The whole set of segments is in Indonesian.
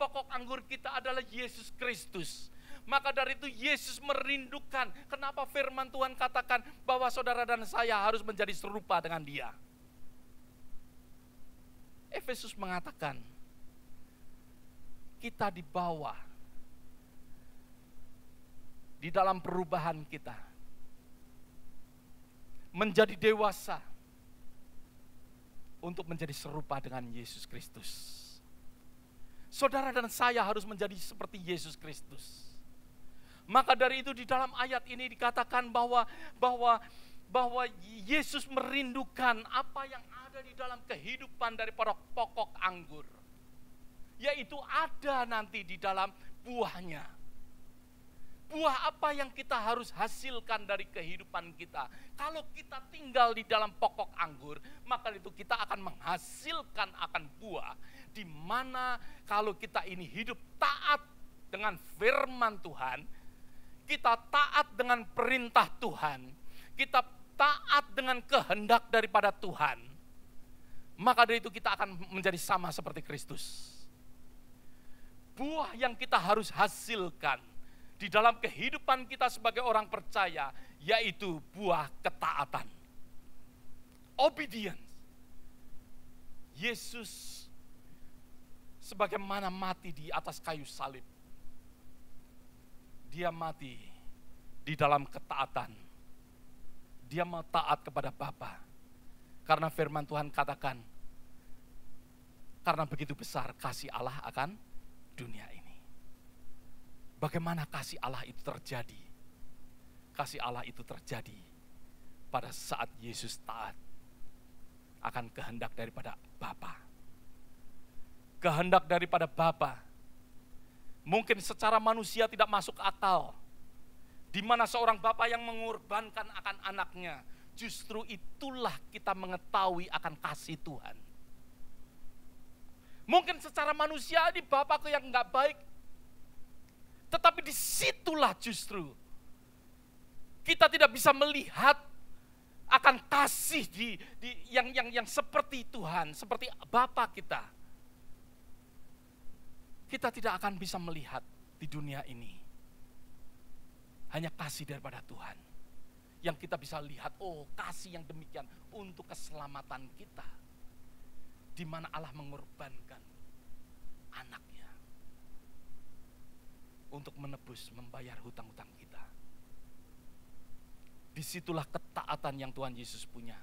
Pokok anggur kita adalah Yesus Kristus. Maka dari itu Yesus merindukan. Kenapa firman Tuhan katakan bahwa saudara dan saya harus menjadi serupa dengan Dia? Efesus mengatakan kita dibawa di dalam perubahan kita menjadi dewasa untuk menjadi serupa dengan Yesus Kristus. Saudara dan saya harus menjadi seperti Yesus Kristus. Maka dari itu di dalam ayat ini dikatakan bahwa Yesus merindukan apa yang ada di dalam kehidupan daripada pokok anggur. Yaitu ada nanti di dalam buahnya. Buah apa yang kita harus hasilkan dari kehidupan kita. Kalau kita tinggal di dalam pokok anggur, maka itu kita akan menghasilkan akan buah. Di mana kalau kita ini hidup taat dengan firman Tuhan, kita taat dengan perintah Tuhan, kita taat dengan kehendak daripada Tuhan, maka dari itu kita akan menjadi sama seperti Kristus. Buah yang kita harus hasilkan di dalam kehidupan kita sebagai orang percaya, yaitu buah ketaatan. Obedience. Yesus sebagaimana mati di atas kayu salib, Dia mati di dalam ketaatan. Dia mau taat kepada Bapa. Karena firman Tuhan katakan, karena begitu besar kasih Allah akan dunia ini. Bagaimana kasih Allah itu terjadi? Kasih Allah itu terjadi pada saat Yesus taat akan kehendak daripada Bapa. Kehendak daripada Bapa mungkin secara manusia tidak masuk akal. Di mana seorang bapa yang mengorbankan akan anaknya, justru itulah kita mengetahui akan kasih Tuhan. Mungkin secara manusia ini bapakku yang enggak baik, tetapi disitulah justru kita tidak bisa melihat akan kasih yang seperti Tuhan, seperti Bapa kita. Kita tidak akan bisa melihat di dunia ini. Hanya kasih daripada Tuhan. Yang kita bisa lihat, oh kasih yang demikian untuk keselamatan kita. Di mana Allah mengorbankan anaknya. Untuk menebus, membayar hutang-hutang kita. Disitulah ketaatan yang Tuhan Yesus punya.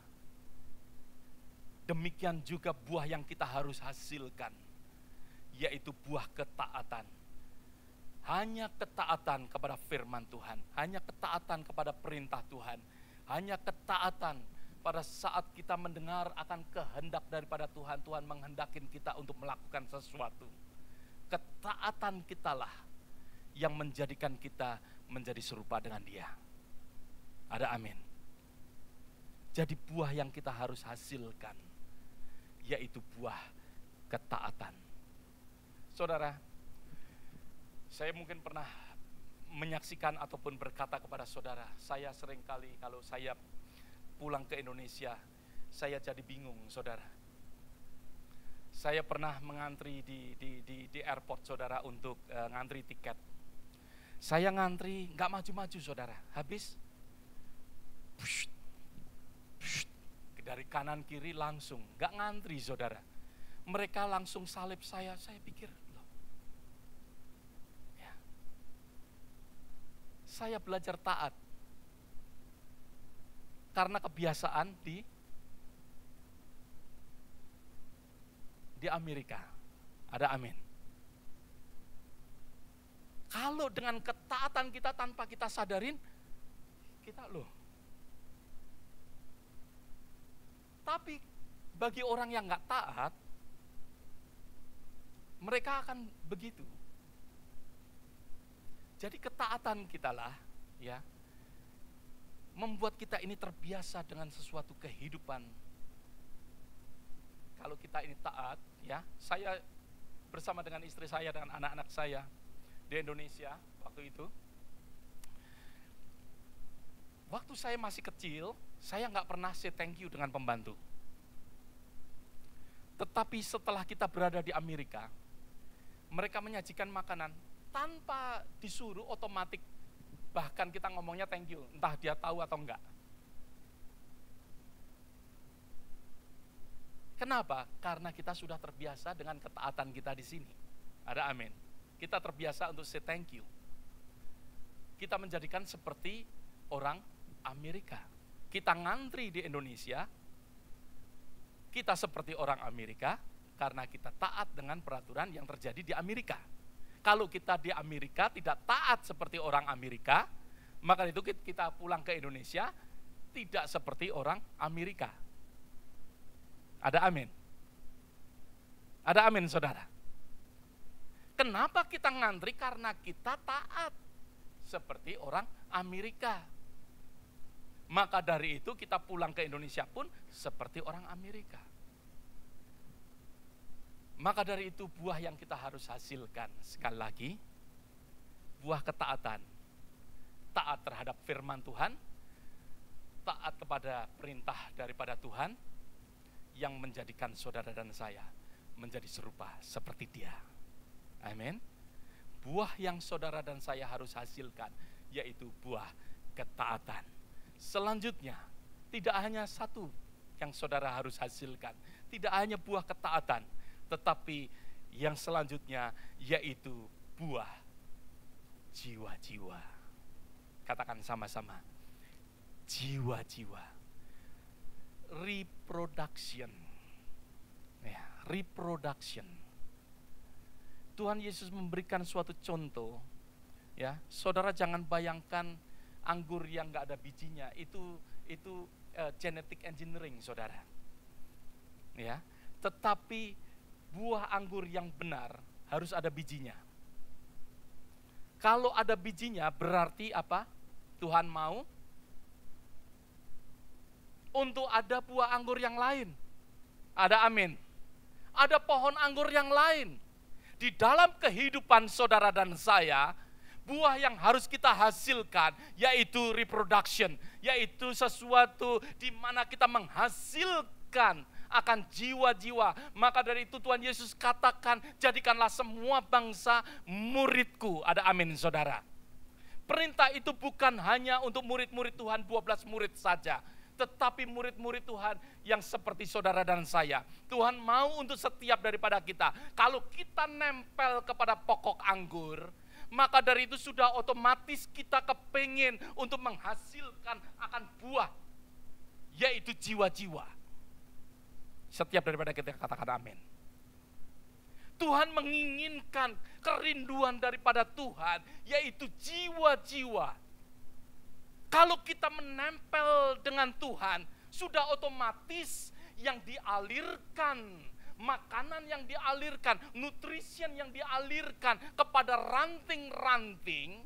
Demikian juga buah yang kita harus hasilkan. Yaitu buah ketaatan. Hanya ketaatan kepada firman Tuhan, hanya ketaatan kepada perintah Tuhan, hanya ketaatan pada saat kita mendengar akan kehendak daripada Tuhan, Tuhan menghendakin kita untuk melakukan sesuatu. Ketaatan kitalah yang menjadikan kita menjadi serupa dengan Dia. Ada amin. Jadi buah yang kita harus hasilkan, yaitu buah ketaatan. Saudara, saya mungkin pernah menyaksikan ataupun berkata kepada saudara, saya seringkali kalau saya pulang ke Indonesia, saya jadi bingung, saudara. Saya pernah mengantri di airport, saudara, untuk ngantri tiket. Saya ngantri, nggak maju-maju, saudara. Habis, dari kanan kiri langsung, nggak ngantri, saudara. Mereka langsung salib saya pikir, saya belajar taat karena kebiasaan di Amerika. Ada amin. Kalau dengan ketaatan kita tanpa kita sadarin, kita loh. Tapi bagi orang yang nggak taat, mereka akan begitu. Jadi ketaatan kita lah, ya, membuat kita ini terbiasa dengan sesuatu kehidupan. Kalau kita ini taat, ya, saya bersama dengan istri saya dan anak-anak saya di Indonesia waktu itu. Waktu saya masih kecil, saya nggak pernah say thank you dengan pembantu. Tetapi setelah kita berada di Amerika, Mereka menyajikan makanan tanpa disuruh, otomatis. Bahkan kita ngomongnya thank you, entah dia tahu atau enggak. Kenapa? Karena kita sudah terbiasa dengan ketaatan kita di sini. Ada amin. Kita terbiasa untuk say thank you. Kita menjadikan seperti orang Amerika. Kita ngantri di Indonesia, kita seperti orang Amerika karena kita taat dengan peraturan yang terjadi di Amerika. Kalau kita di Amerika tidak taat seperti orang Amerika, maka itu kita pulang ke Indonesia tidak seperti orang Amerika. Ada amin? Ada amin, saudara? Kenapa kita ngantri? Karena kita taat seperti orang Amerika. Maka dari itu kita pulang ke Indonesia pun seperti orang Amerika. Maka dari itu buah yang kita harus hasilkan, sekali lagi, buah ketaatan. Taat terhadap firman Tuhan, taat kepada perintah daripada Tuhan, yang menjadikan saudara dan saya menjadi serupa seperti Dia. Amin. Buah yang saudara dan saya harus hasilkan, yaitu buah ketaatan. Selanjutnya, tidak hanya satu yang saudara harus hasilkan, tidak hanya buah ketaatan, tetapi yang selanjutnya yaitu buah jiwa-jiwa. Katakan sama-sama, jiwa-jiwa. Reproduction. Ya, reproduction. Tuhan Yesus memberikan suatu contoh. Ya, saudara jangan bayangkan anggur yang nggak ada bijinya, itu genetic engineering, saudara. Ya, tetapi buah anggur yang benar harus ada bijinya. Kalau ada bijinya berarti apa? Tuhan mau untuk ada buah anggur yang lain. Ada amin. Ada pohon anggur yang lain. Di dalam kehidupan saudara dan saya, buah yang harus kita hasilkan yaitu reproduction, yaitu sesuatu di mana kita menghasilkan akan jiwa-jiwa. Maka dari itu Tuhan Yesus katakan, jadikanlah semua bangsa muridku. Ada amin, saudara. Perintah itu bukan hanya untuk murid-murid Tuhan 12 murid saja, tetapi murid-murid Tuhan yang seperti saudara dan saya. Tuhan mau untuk setiap daripada kita. Kalau kita nempel kepada pokok anggur, maka dari itu sudah otomatis kita kepingin untuk menghasilkan akan buah, yaitu jiwa-jiwa. Setiap daripada kita katakan amin. Tuhan menginginkan kerinduan daripada Tuhan, yaitu jiwa-jiwa. Kalau kita menempel dengan Tuhan, sudah otomatis yang dialirkan, makanan yang dialirkan, nutrition yang dialirkan kepada ranting-ranting,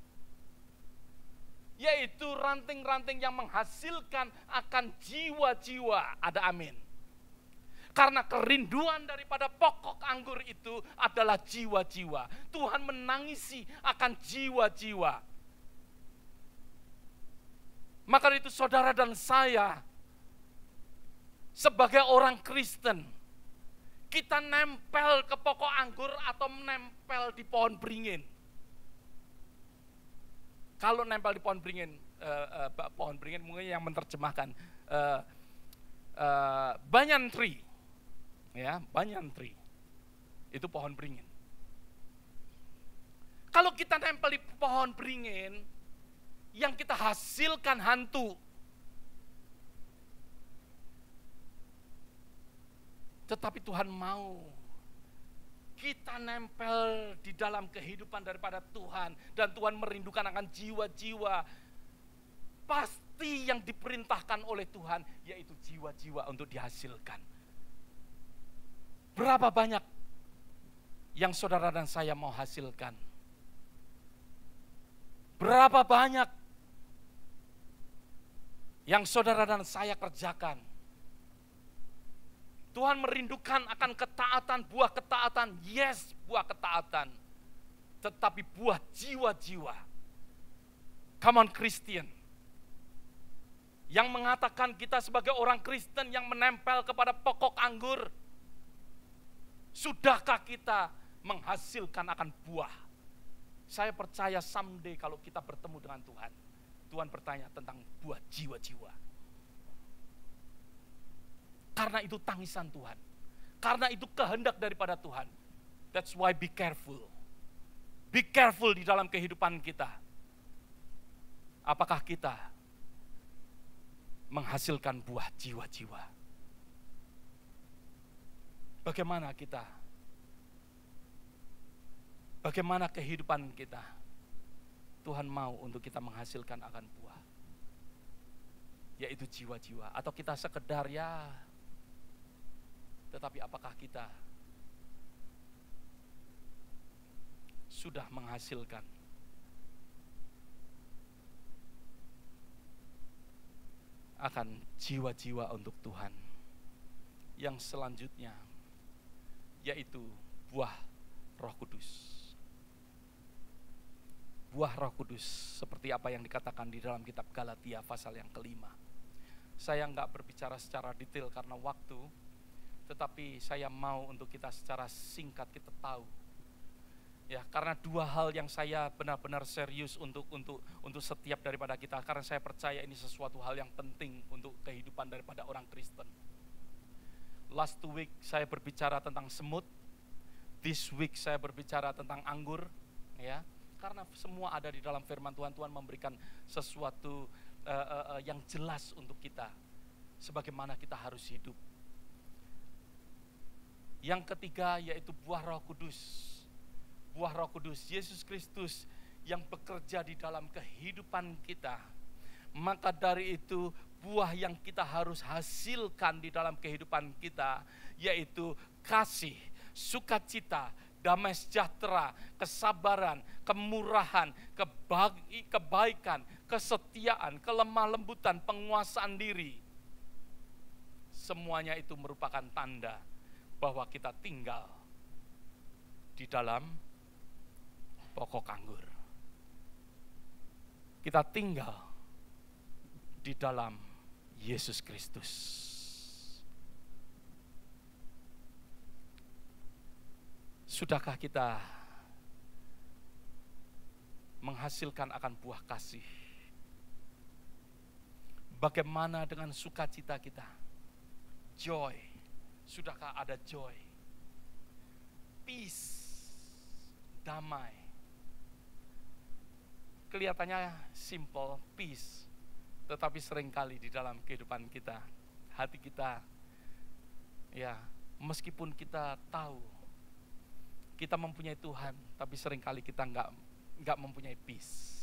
yaitu ranting-ranting yang menghasilkan akan jiwa-jiwa. Ada amin. Karena kerinduan daripada pokok anggur itu adalah jiwa-jiwa. Tuhan menangisi akan jiwa-jiwa. Maka itu saudara dan saya, sebagai orang Kristen, kita nempel ke pokok anggur atau menempel di pohon beringin. Kalau nempel di pohon beringin mungkin yang menerjemahkan banyan tree. Ya, banyan tree. Itu pohon beringin. Kalau kita nempel di pohon beringin, yang kita hasilkan hantu. Tetapi Tuhan mau kita nempel di dalam kehidupan daripada Tuhan, dan Tuhan merindukan akan jiwa-jiwa. Pasti yang diperintahkan oleh Tuhan yaitu jiwa-jiwa untuk dihasilkan. Berapa banyak yang saudara dan saya mau hasilkan? Berapa banyak yang saudara dan saya kerjakan? Tuhan merindukan akan ketaatan, buah ketaatan. Yes, buah ketaatan. Tetapi buah jiwa-jiwa. Come on Christian. Yang mengatakan kita sebagai orang Kristen yang menempel kepada pokok anggur. Sudahkah kita menghasilkan akan buah. Saya percaya someday kalau kita bertemu dengan Tuhan, Tuhan bertanya tentang buah jiwa-jiwa. Karena itu tangisan Tuhan. Karena itu kehendak daripada Tuhan. That's why be careful. Be careful di dalam kehidupan kita. Apakah kita menghasilkan buah jiwa-jiwa? Bagaimana kita? Bagaimana kehidupan kita? Tuhan mau untuk kita menghasilkan akan buah, yaitu jiwa-jiwa. Atau kita sekedar ya, tetapi apakah kita sudah menghasilkan akan jiwa-jiwa untuk Tuhan? Yang selanjutnya yaitu buah Roh Kudus. Buah Roh Kudus seperti apa yang dikatakan di dalam kitab Galatia pasal yang kelima. Saya enggak berbicara secara detail karena waktu, tetapi saya mau untuk kita secara singkat kita tahu. Ya, karena dua hal yang saya benar-benar serius untuk setiap daripada kita, karena saya percaya ini sesuatu hal yang penting untuk kehidupan daripada orang Kristen. Last week saya berbicara tentang semut, this week saya berbicara tentang anggur, ya. Karena semua ada di dalam firman Tuhan. Tuhan memberikan sesuatu yang jelas untuk kita, sebagaimana kita harus hidup. Yang ketiga yaitu buah Roh Kudus. Buah Roh Kudus, Yesus Kristus yang bekerja di dalam kehidupan kita. Maka dari itu buah yang kita harus hasilkan di dalam kehidupan kita yaitu kasih, sukacita, damai sejahtera, kesabaran, kemurahan, kebaikan, kesetiaan, kelemah lembutan, penguasaan diri. Semuanya itu merupakan tanda bahwa kita tinggal di dalam pokok anggur. Kita tinggal di dalam Yesus Kristus. Sudahkah kita menghasilkan akan buah kasih? Bagaimana dengan sukacita kita? Joy. Sudahkah ada joy? Peace. Damai. Kelihatannya simple, peace. Tetapi seringkali di dalam kehidupan kita, hati kita, ya, meskipun kita tahu kita mempunyai Tuhan, tapi seringkali kita enggak mempunyai peace.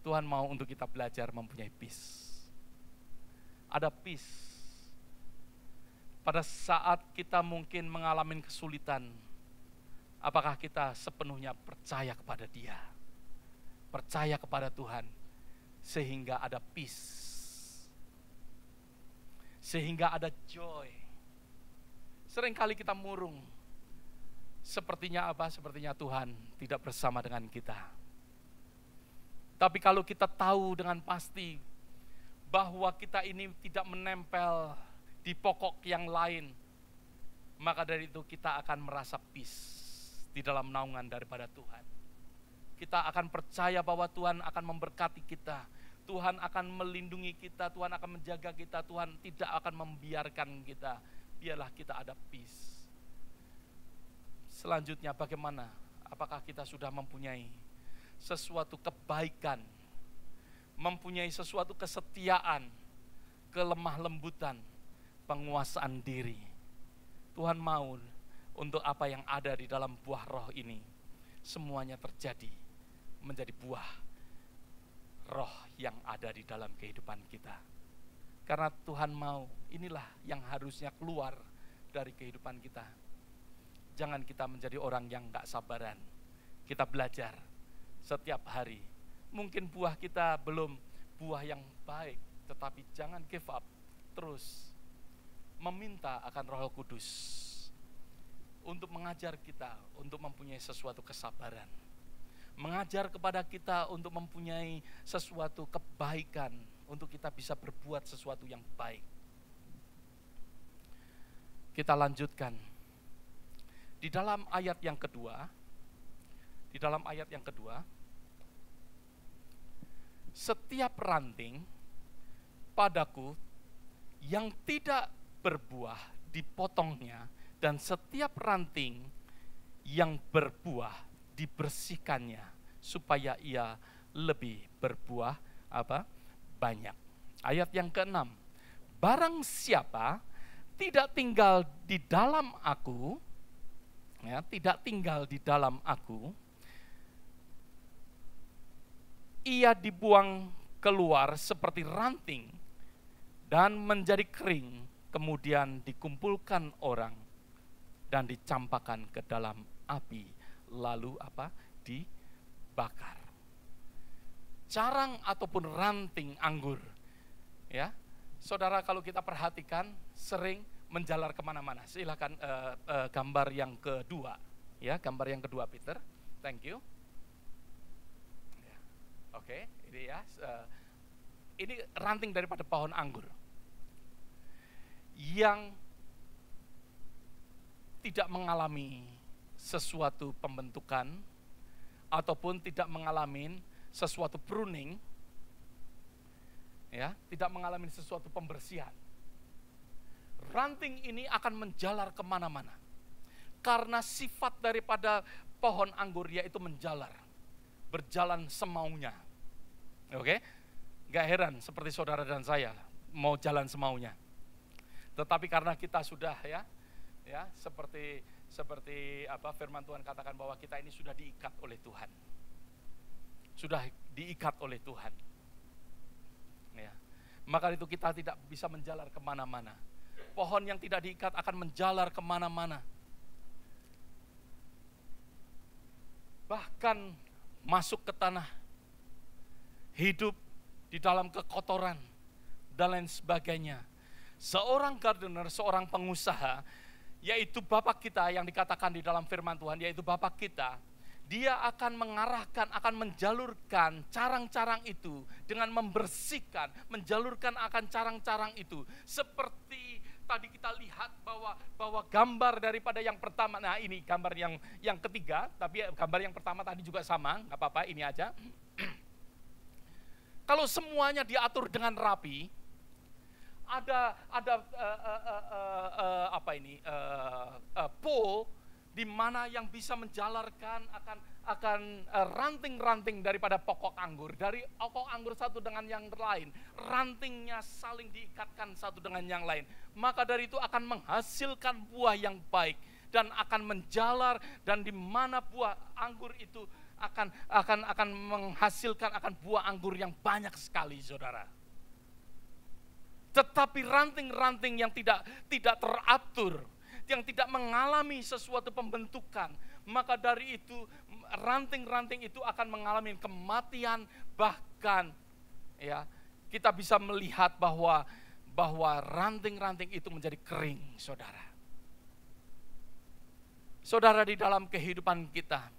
Tuhan mau untuk kita belajar mempunyai peace. Ada peace. Pada saat kita mungkin mengalami kesulitan, apakah kita sepenuhnya percaya kepada Dia? Percaya kepada Tuhan, sehingga ada peace. Sehingga ada joy. Seringkali kita murung. Sepertinya apa? Sepertinya Tuhan tidak bersama dengan kita. Tapi kalau kita tahu dengan pasti bahwa kita ini tidak menempel di pokok yang lain, maka dari itu kita akan merasa peace di dalam naungan daripada Tuhan. Kita akan percaya bahwa Tuhan akan memberkati kita, Tuhan akan melindungi kita, Tuhan akan menjaga kita, Tuhan tidak akan membiarkan kita. Biarlah kita ada peace. Selanjutnya bagaimana? Apakah kita sudah mempunyai sesuatu kebaikan, mempunyai sesuatu kesetiaan, kelemah lembutan, penguasaan diri? Tuhan mau untuk apa yang ada di dalam buah roh ini, semuanya terjadi menjadi buah roh yang ada di dalam kehidupan kita. Karena Tuhan mau, inilah yang harusnya keluar dari kehidupan kita. Jangan kita menjadi orang yang gak sabaran. Kita belajar setiap hari. Mungkin buah kita belum buah yang baik, tetapi jangan give up. Terus meminta akan Roh Kudus untuk mengajar kita untuk mempunyai sesuatu kesabaran. Mengajar kepada kita untuk mempunyai sesuatu kebaikan, untuk kita bisa berbuat sesuatu yang baik. Kita lanjutkan. di dalam ayat yang kedua, setiap ranting padaku yang tidak berbuah dipotongnya, dan setiap ranting yang berbuah dibersihkannya, supaya ia lebih berbuah banyak. Ayat yang ke-6, barang siapa tidak tinggal di dalam aku, ia dibuang keluar seperti ranting dan menjadi kering, kemudian dikumpulkan orang dan dicampakkan ke dalam api, lalu dibakar. Carang ataupun ranting anggur, ya, saudara, kalau kita perhatikan sering menjalar kemana-mana. Silakan gambar yang kedua, ya, gambar yang kedua, Peter. Thank you. Ya. Oke, ini ya, ini ranting daripada pohon anggur yang tidak mengalami sesuatu pembentukan ataupun tidak mengalami sesuatu pruning, ya, tidak mengalami sesuatu pembersihan. Ranting ini akan menjalar kemana-mana karena sifat daripada pohon anggur yaitu menjalar, berjalan semaunya. Oke, gak heran seperti saudara dan saya mau jalan semaunya. Tetapi karena kita sudah ya seperti firman Tuhan katakan bahwa kita ini sudah diikat oleh Tuhan. Sudah diikat oleh Tuhan. Ya. Maka itu kita tidak bisa menjalar kemana-mana. Pohon yang tidak diikat akan menjalar kemana-mana. Bahkan masuk ke tanah, hidup di dalam kekotoran, dan lain sebagainya. Seorang gardener, seorang pengusaha, yaitu Bapak kita yang dikatakan di dalam firman Tuhan, yaitu Bapak kita, dia akan mengarahkan, akan menjalurkan carang-carang itu dengan membersihkan, menjalurkan akan carang-carang itu. Seperti tadi kita lihat bahwa gambar daripada yang pertama, nah ini gambar yang ketiga, tapi gambar yang pertama tadi juga sama, nggak apa-apa, ini aja. Kalau semuanya diatur dengan rapi, ada pole di mana yang bisa menjalarkan akan ranting-ranting daripada pokok anggur, dari pokok anggur satu dengan yang lain, rantingnya saling diikatkan satu dengan yang lain, maka dari itu akan menghasilkan buah yang baik dan akan menjalar, dan di mana buah anggur itu akan menghasilkan akan buah anggur yang banyak sekali, saudara. Tetapi ranting-ranting yang tidak teratur, yang tidak mengalami sesuatu pembentukan, maka dari itu ranting-ranting itu akan mengalami kematian. Bahkan ya, kita bisa melihat bahwa ranting-ranting itu menjadi kering, saudara. Saudara, di dalam kehidupan kita,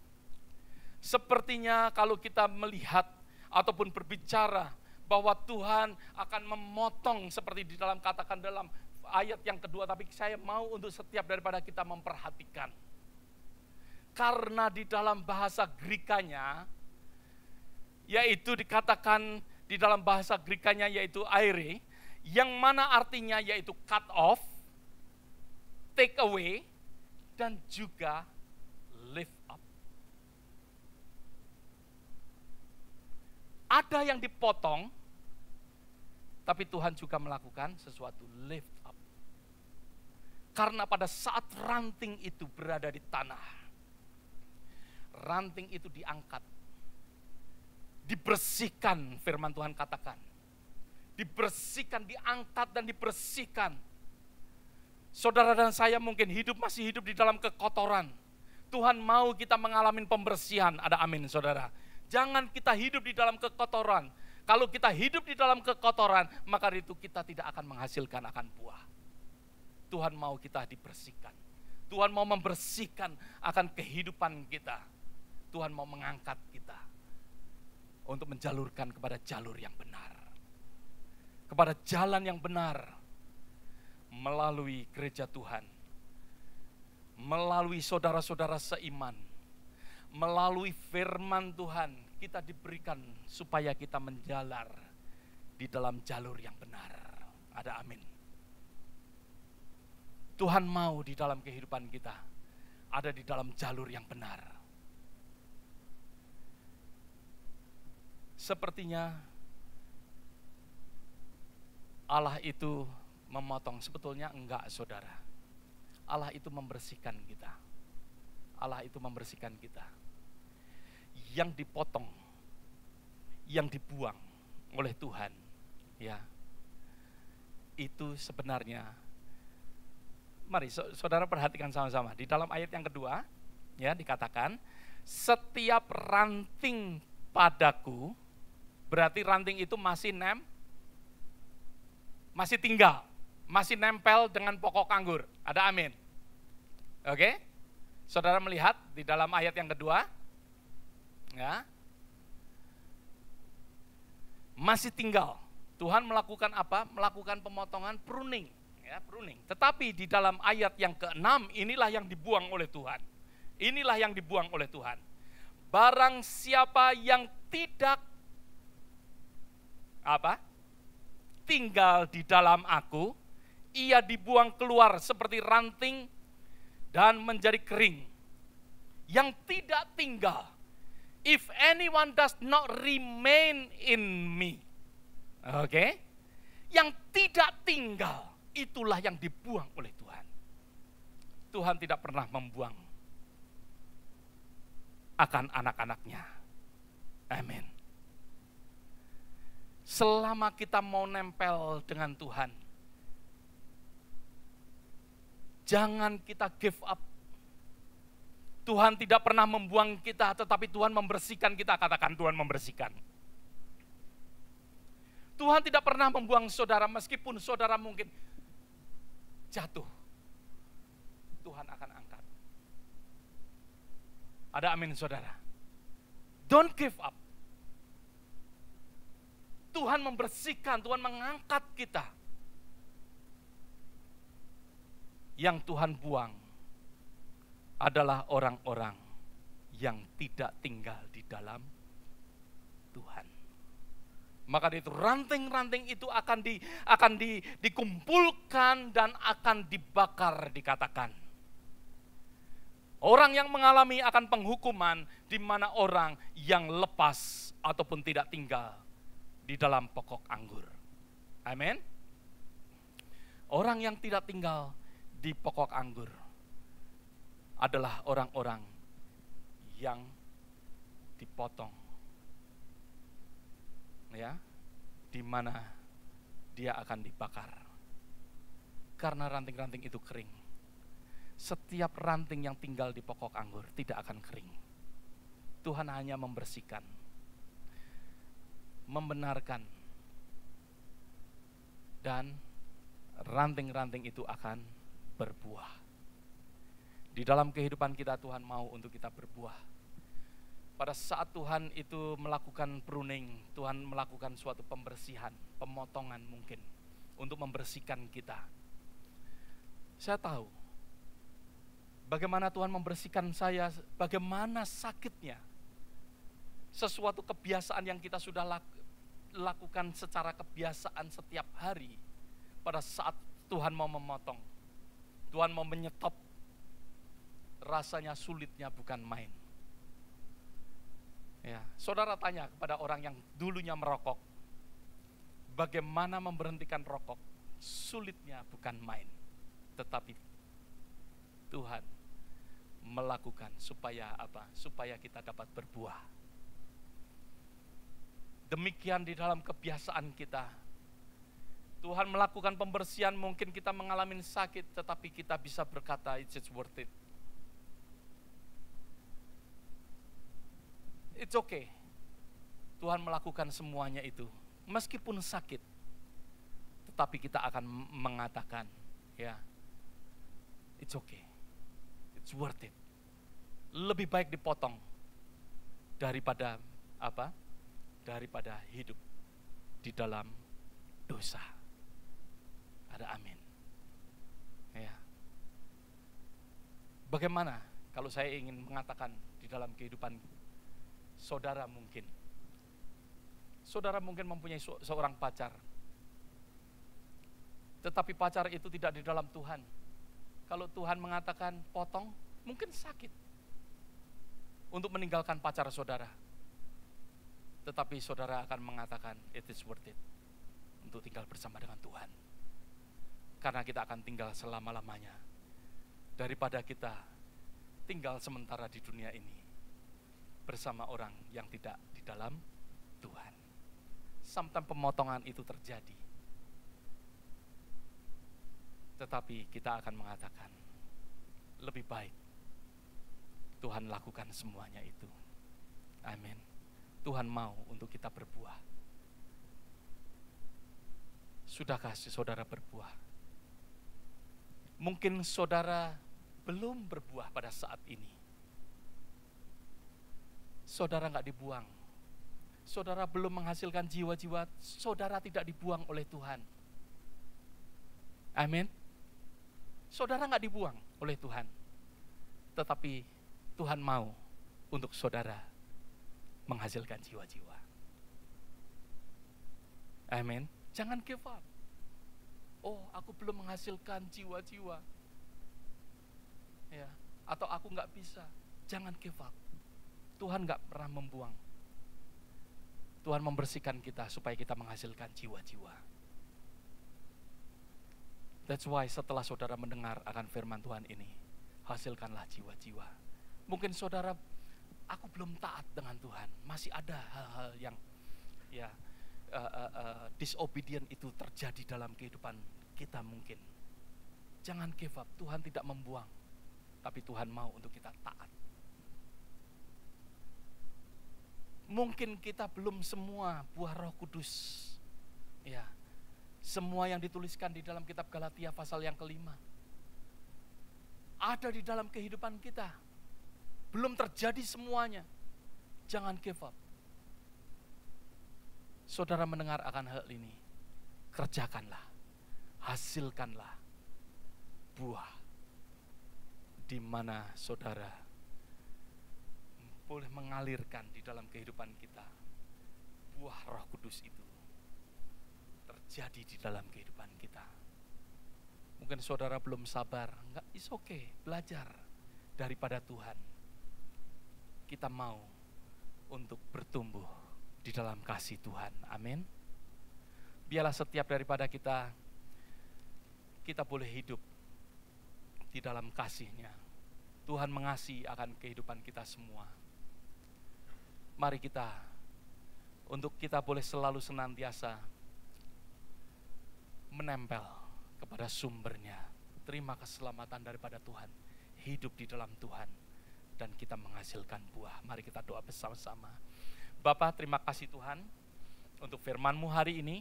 sepertinya kalau kita melihat ataupun berbicara bahwa Tuhan akan memotong seperti di dalam katakan dalam ayat yang kedua, tapi saya mau untuk setiap daripada kita memperhatikan. Karena di dalam bahasa Grekanya, yaitu dikatakan di dalam bahasa Grekanya yaitu aire, yang mana artinya yaitu cut off, take away, dan juga lift up. Ada yang dipotong, tapi Tuhan juga melakukan sesuatu lift up. Karena pada saat ranting itu berada di tanah, ranting itu diangkat, dibersihkan, firman Tuhan katakan. Dibersihkan, diangkat dan dibersihkan. Saudara dan saya mungkin masih hidup di dalam kekotoran. Tuhan mau kita mengalami pembersihan, ada amin, saudara. Jangan kita hidup di dalam kekotoran. Kalau kita hidup di dalam kekotoran, maka itu kita tidak akan menghasilkan akan buah. Tuhan mau kita dibersihkan. Tuhan mau membersihkan akan kehidupan kita. Tuhan mau mengangkat kita untuk menjalurkan kepada jalur yang benar. Kepada jalan yang benar. Melalui gereja Tuhan. melalui saudara-saudara seiman, melalui firman Tuhan, kita diberikan supaya kita menjalar di dalam jalur yang benar. Ada amin. Tuhan mau di dalam kehidupan kita ada di dalam jalur yang benar. Sepertinya Allah itu memotong, sebetulnya enggak, saudara. Allah itu membersihkan kita. Allah itu membersihkan kita. Yang dipotong, yang dibuang oleh Tuhan, ya, itu sebenarnya, mari saudara perhatikan sama-sama. Di dalam ayat yang kedua, ya, dikatakan, setiap ranting padaku, berarti ranting itu masih tinggal, masih nempel dengan pokok anggur. Ada amin. Oke? Saudara melihat di dalam ayat yang kedua, ya, masih tinggal. Tuhan melakukan apa? Melakukan pemotongan, pruning, ya, pruning. Tetapi di dalam ayat yang ke-6, inilah yang dibuang oleh Tuhan. Inilah yang dibuang oleh Tuhan. Barang siapa yang tidak tinggal di dalam aku, ia dibuang keluar seperti ranting dan menjadi kering. Yang tidak tinggal, if anyone does not remain in me, oke, yang tidak tinggal, itulah yang dibuang oleh Tuhan. Tuhan tidak pernah membuang akan anak-anaknya. Amin. Selama kita mau nempel dengan Tuhan, jangan kita give up. Tuhan tidak pernah membuang kita, tetapi Tuhan membersihkan kita. Katakan, Tuhan membersihkan. Tuhan tidak pernah membuang saudara, meskipun saudara mungkin jatuh, Tuhan akan angkat. Ada amin, saudara. Don't give up. Tuhan membersihkan, Tuhan mengangkat kita. Yang Tuhan buang adalah orang-orang yang tidak tinggal di dalam Tuhan. Maka itu ranting-ranting itu akan dikumpulkan dan akan dibakar, dikatakan. Orang yang mengalami akan penghukuman, di mana orang yang lepas ataupun tidak tinggal di dalam pokok anggur. Amin. Orang yang tidak tinggal di pokok anggur adalah orang-orang yang dipotong, ya, di mana dia akan dibakar. Karena ranting-ranting itu kering. Setiap ranting yang tinggal di pokok anggur tidak akan kering. Tuhan hanya membersihkan, membenarkan, dan ranting-ranting itu akan berbuah. Di dalam kehidupan kita, Tuhan mau untuk kita berbuah. Pada saat Tuhan itu melakukan pruning, Tuhan melakukan suatu pembersihan, pemotongan mungkin, untuk membersihkan kita. Saya tahu bagaimana Tuhan membersihkan saya, bagaimana sakitnya. Sesuatu kebiasaan yang kita sudah lakukan secara kebiasaan setiap hari, pada saat Tuhan mau memotong, Tuhan mau menyetop, rasanya sulitnya bukan main. Ya, saudara tanya kepada orang yang dulunya merokok, bagaimana memberhentikan rokok? Sulitnya bukan main, tetapi Tuhan melakukan supaya apa? Supaya kita dapat berbuah. Demikian di dalam kebiasaan kita. Tuhan melakukan pembersihan, mungkin kita mengalami sakit, tetapi kita bisa berkata, it's worth it. It's okay. Tuhan melakukan semuanya itu, meskipun sakit, tetapi kita akan mengatakan, ya, it's okay, it's worth it. Lebih baik dipotong daripada apa? Daripada hidup di dalam dosa. Ada amin. Ya. Bagaimana kalau saya ingin mengatakan di dalam kehidupan saudara mungkin mempunyai seorang pacar, tetapi pacar itu tidak di dalam Tuhan. Kalau Tuhan mengatakan potong, mungkin sakit untuk meninggalkan pacar saudara. Tetapi saudara akan mengatakan it is worth it untuk tinggal bersama dengan Tuhan. Karena kita akan tinggal selama-lamanya daripada kita tinggal sementara di dunia ini bersama orang yang tidak di dalam Tuhan. Sometimes pemotongan itu terjadi. Tetapi kita akan mengatakan lebih baik Tuhan lakukan semuanya itu. Amin. Tuhan mau untuk kita berbuah. Sudahkah saudara berbuah? Mungkin saudara belum berbuah pada saat ini. Saudara nggak dibuang. Saudara belum menghasilkan jiwa-jiwa, saudara tidak dibuang oleh Tuhan. Amin. Saudara nggak dibuang oleh Tuhan. Tetapi Tuhan mau untuk saudara menghasilkan jiwa-jiwa. Amin. Jangan give up. Oh, aku belum menghasilkan jiwa-jiwa. Ya, atau aku nggak bisa. Jangan give up. Tuhan nggak pernah membuang. Tuhan membersihkan kita supaya kita menghasilkan jiwa-jiwa. That's why setelah saudara mendengar akan firman Tuhan ini, hasilkanlah jiwa-jiwa. Mungkin saudara, aku belum taat dengan Tuhan. Masih ada hal-hal yang disobedient itu terjadi dalam kehidupan kita mungkin. Jangan give up, Tuhan tidak membuang. Tapi Tuhan mau untuk kita taat. Mungkin kita belum semua buah Roh Kudus. Ya. Semua yang dituliskan di dalam kitab Galatia pasal yang ke-5 ada di dalam kehidupan kita. Belum terjadi semuanya. Jangan give up. Saudara mendengar akan hal ini, kerjakanlah, hasilkanlah buah di mana saudara boleh mengalirkan di dalam kehidupan kita. Buah Roh Kudus itu terjadi di dalam kehidupan kita. Mungkin saudara belum sabar, enggak, it's okay, belajar daripada Tuhan. Kita mau untuk bertumbuh di dalam kasih Tuhan. Amin. Biarlah setiap daripada kita boleh hidup di dalam kasih-Nya. Tuhan mengasihi akan kehidupan kita semua. Mari kita boleh selalu senantiasa menempel kepada sumbernya. Terima keselamatan daripada Tuhan. Hidup di dalam Tuhan. Dan kita menghasilkan buah. Mari kita doa bersama-sama. Bapa, terima kasih Tuhan untuk firman-Mu hari ini.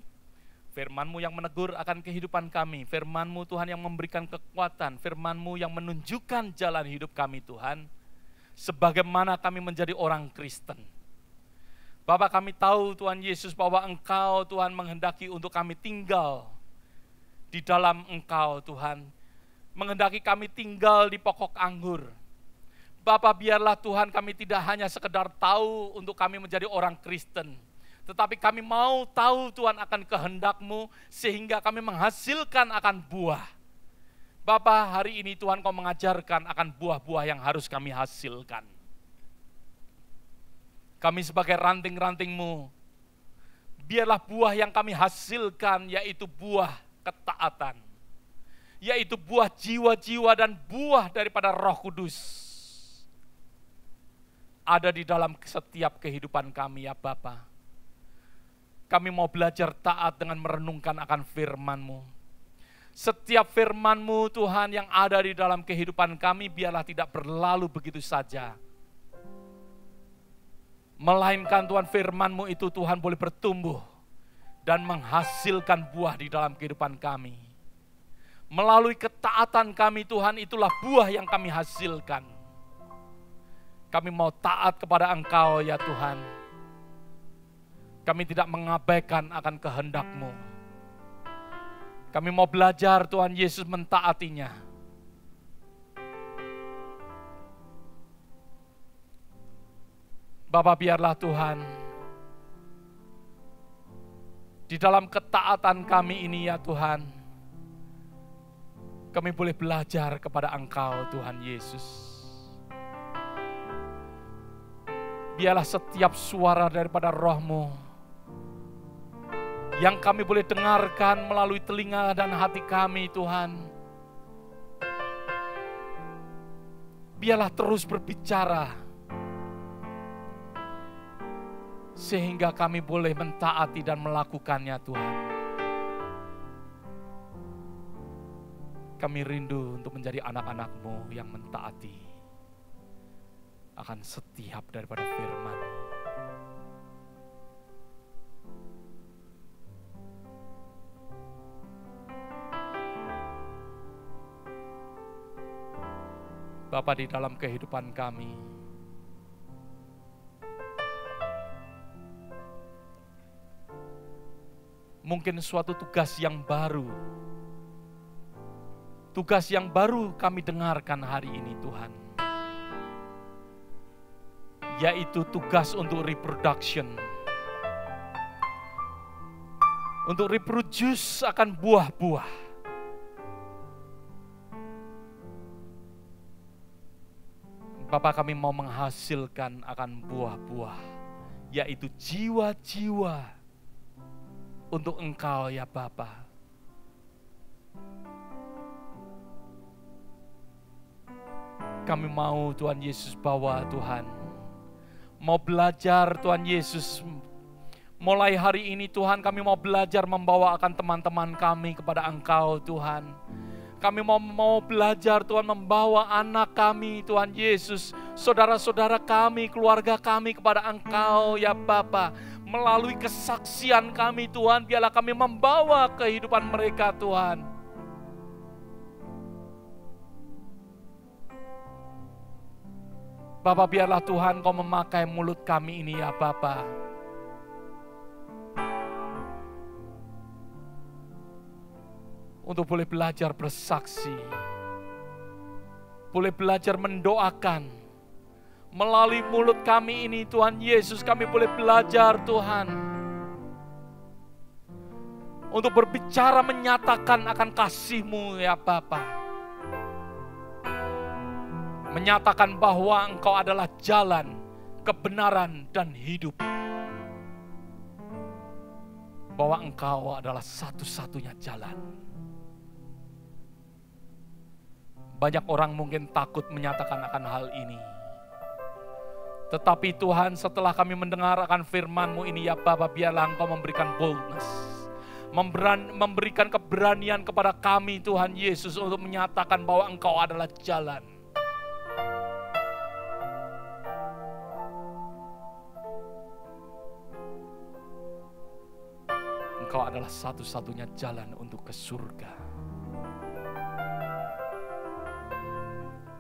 Firman-Mu yang menegur akan kehidupan kami. Firman-Mu Tuhan yang memberikan kekuatan. Firman-Mu yang menunjukkan jalan hidup kami Tuhan. Sebagaimana kami menjadi orang Kristen. Bapa, kami tahu Tuhan Yesus bahwa Engkau Tuhan menghendaki untuk kami tinggal di dalam Engkau Tuhan. Menghendaki kami tinggal di pokok anggur. Bapa, biarlah Tuhan kami tidak hanya sekedar tahu untuk kami menjadi orang Kristen. Tetapi kami mau tahu Tuhan akan kehendak-Mu sehingga kami menghasilkan akan buah. Bapa, hari ini Tuhan Kau mengajarkan akan buah-buah yang harus kami hasilkan. Kami sebagai ranting-ranting-Mu, biarlah buah yang kami hasilkan yaitu buah ketaatan. Yaitu buah jiwa-jiwa dan buah daripada Roh Kudus. Ada di dalam setiap kehidupan kami ya Bapa. Kami mau belajar taat dengan merenungkan akan firman-Mu. Setiap firman-Mu Tuhan yang ada di dalam kehidupan kami biarlah tidak berlalu begitu saja. Melainkan Tuhan firman-Mu itu Tuhan boleh bertumbuh dan menghasilkan buah di dalam kehidupan kami. Melalui ketaatan kami Tuhan itulah buah yang kami hasilkan. Kami mau taat kepada Engkau ya Tuhan. Kami tidak mengabaikan akan kehendak-Mu. Kami mau belajar Tuhan Yesus mentaatinya. Bapa, biarlah Tuhan, di dalam ketaatan kami ini ya Tuhan, kami boleh belajar kepada Engkau Tuhan Yesus. Biarlah setiap suara daripada Roh-Mu yang kami boleh dengarkan melalui telinga dan hati kami Tuhan, biarlah terus berbicara sehingga kami boleh mentaati dan melakukannya Tuhan. Kami rindu untuk menjadi anak-anak-Mu yang mentaati akan setiap daripada firman. Bapa, di dalam kehidupan kami, mungkin suatu tugas yang baru kami dengarkan hari ini Tuhan, yaitu tugas untuk reproduction, untuk reproduce akan buah-buah. Bapak, kami mau menghasilkan akan buah-buah, yaitu jiwa-jiwa untuk Engkau ya Bapa. Kami mau Tuhan Yesus bawa Tuhan, mau belajar Tuhan Yesus. Mulai hari ini Tuhan, kami mau belajar membawa akan teman-teman kami kepada Engkau Tuhan. Kami mau belajar Tuhan membawa anak kami Tuhan Yesus, saudara-saudara kami, keluarga kami kepada Engkau ya Bapa. Melalui kesaksian kami Tuhan, biarlah kami membawa kehidupan mereka Tuhan. Bapa, biarlah Tuhan Kau memakai mulut kami ini ya Bapa, untuk boleh belajar bersaksi, boleh belajar mendoakan. Melalui mulut kami ini Tuhan Yesus, kami boleh belajar Tuhan, untuk berbicara menyatakan akan kasih-Mu ya Bapa. Menyatakan bahwa Engkau adalah jalan, kebenaran, dan hidup. Bahwa Engkau adalah satu-satunya jalan. Banyak orang mungkin takut menyatakan akan hal ini. Tetapi Tuhan, setelah kami mendengar akan firman-Mu ini ya Bapa, biarlah Engkau memberikan boldness, memberikan keberanian kepada kami Tuhan Yesus untuk menyatakan bahwa Engkau adalah jalan. Engkau adalah satu-satunya jalan untuk ke surga.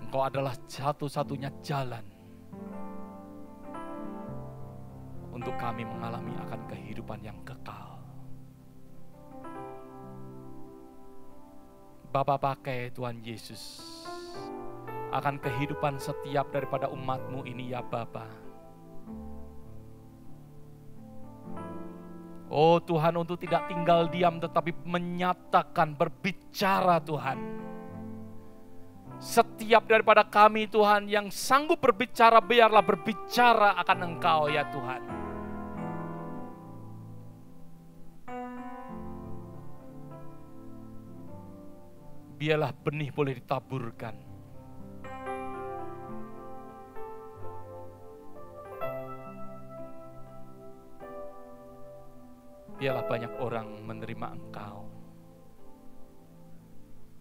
Engkau adalah satu-satunya jalan untuk kami mengalami akan kehidupan yang kekal. Bapa, pakai Tuhan Yesus akan kehidupan setiap daripada umat-Mu ini ya Bapa. Oh Tuhan, untuk tidak tinggal diam tetapi menyatakan, berbicara Tuhan. Setiap daripada kami Tuhan yang sanggup berbicara, biarlah berbicara akan Engkau ya Tuhan. Biarlah benih boleh ditaburkan. Biarlah banyak orang menerima Engkau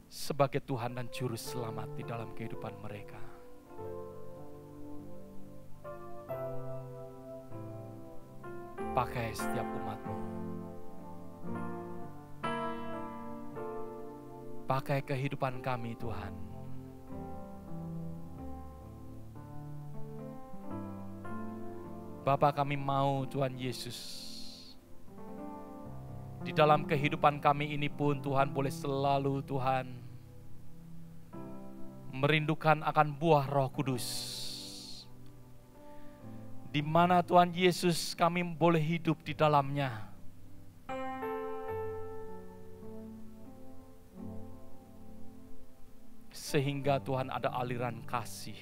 sebagai Tuhan dan Juru Selamat di dalam kehidupan mereka. Pakai setiap umat-Mu. Pakai kehidupan kami Tuhan. Bapa, kami mau Tuhan Yesus, di dalam kehidupan kami ini pun Tuhan boleh selalu Tuhan merindukan akan buah Roh Kudus. di mana Tuhan Yesus kami boleh hidup di dalamnya. Sehingga Tuhan ada aliran kasih,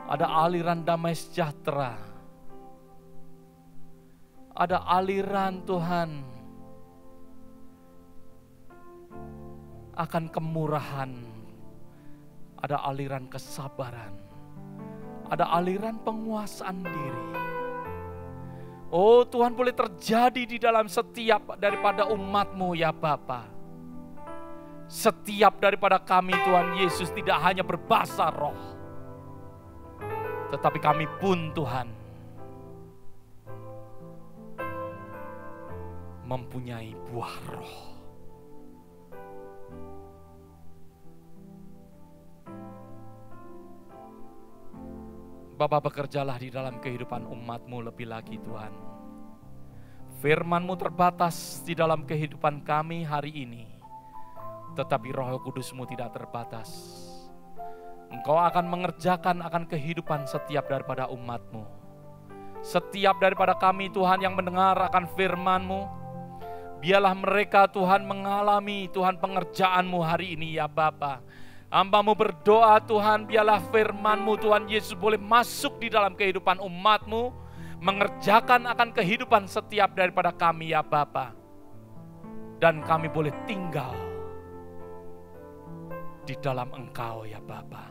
ada aliran damai sejahtera, ada aliran Tuhan akan kemurahan, ada aliran kesabaran, ada aliran penguasaan diri. Oh Tuhan, boleh terjadi di dalam setiap daripada umat-Mu ya Bapa. Setiap daripada kami Tuhan Yesus tidak hanya berbahasa roh, tetapi kami pun Tuhan mempunyai buah roh. Bapa, bekerjalah di dalam kehidupan umat-Mu lebih lagi Tuhan. Firman-Mu terbatas di dalam kehidupan kami hari ini, tetapi Roh Kudus-Mu tidak terbatas. Engkau akan mengerjakan akan kehidupan setiap daripada umat-Mu. Setiap daripada kami Tuhan yang mendengar akan firman-Mu, biarlah mereka Tuhan mengalami Tuhan pengerjaan-Mu hari ini ya Bapa. Hamba-Mu berdoa Tuhan, biarlah firman-Mu Tuhan Yesus boleh masuk di dalam kehidupan umat-Mu, mengerjakan akan kehidupan setiap daripada kami ya Bapa. Dan kami boleh tinggal di dalam Engkau ya Bapa,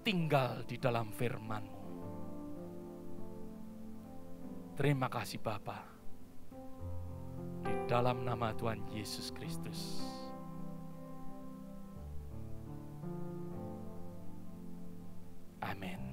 tinggal di dalam firman-Mu. Terima kasih Bapa, di dalam nama Tuhan Yesus Kristus. Amin.